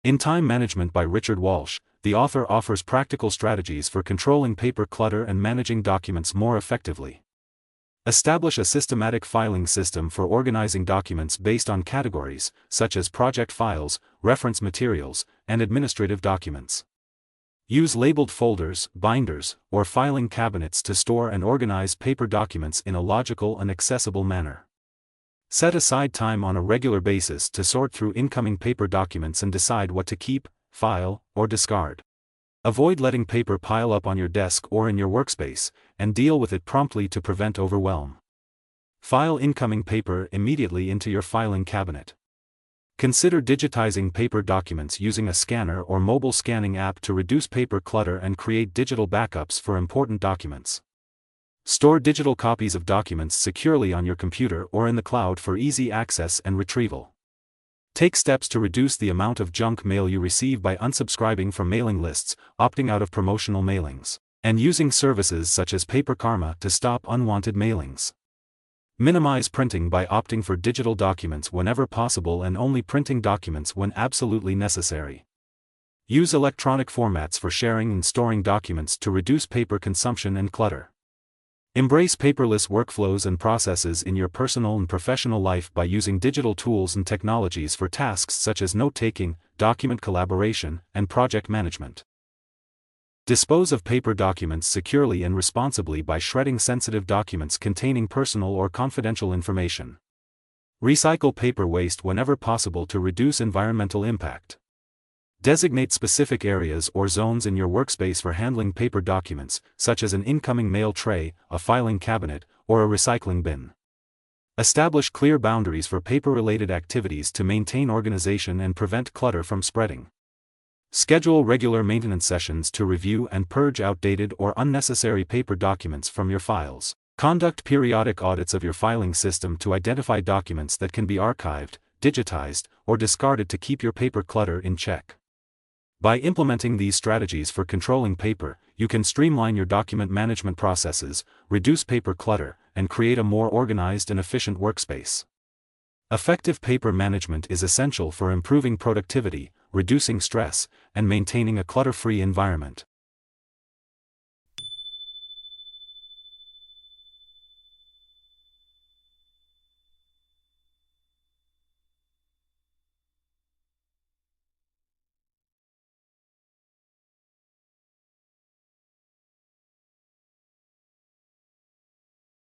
In Time Management by Richard Walsh, the author offers practical strategies for controlling paper clutter and managing documents more effectively. Establish a systematic filing system for organizing documents based on categories, such as project files, reference materials, and administrative documents. Use labeled folders, binders, or filing cabinets to store and organize paper documents in a logical and accessible manner. Set aside time on a regular basis to sort through incoming paper documents and decide what to keep, file, or discard. Avoid letting paper pile up on your desk or in your workspace, and deal with it promptly to prevent overwhelm. File incoming paper immediately into your filing cabinet. Consider digitizing paper documents using a scanner or mobile scanning app to reduce paper clutter and create digital backups for important documents. Store digital copies of documents securely on your computer or in the cloud for easy access and retrieval. Take steps to reduce the amount of junk mail you receive by unsubscribing from mailing lists, opting out of promotional mailings, and using services such as Paper Karma to stop unwanted mailings. Minimize printing by opting for digital documents whenever possible and only printing documents when absolutely necessary. Use electronic formats for sharing and storing documents to reduce paper consumption and clutter. Embrace paperless workflows and processes in your personal and professional life by using digital tools and technologies for tasks such as note-taking, document collaboration, and project management. Dispose of paper documents securely and responsibly by shredding sensitive documents containing personal or confidential information. Recycle paper waste whenever possible to reduce environmental impact. Designate specific areas or zones in your workspace for handling paper documents, such as an incoming mail tray, a filing cabinet, or a recycling bin. Establish clear boundaries for paper-related activities to maintain organization and prevent clutter from spreading. Schedule regular maintenance sessions to review and purge outdated or unnecessary paper documents from your files. Conduct periodic audits of your filing system to identify documents that can be archived, digitized, or discarded to keep your paper clutter in check. By implementing these strategies for controlling paper, you can streamline your document management processes, reduce paper clutter, and create a more organized and efficient workspace. Effective paper management is essential for improving productivity, reducing stress, and maintaining a clutter-free environment.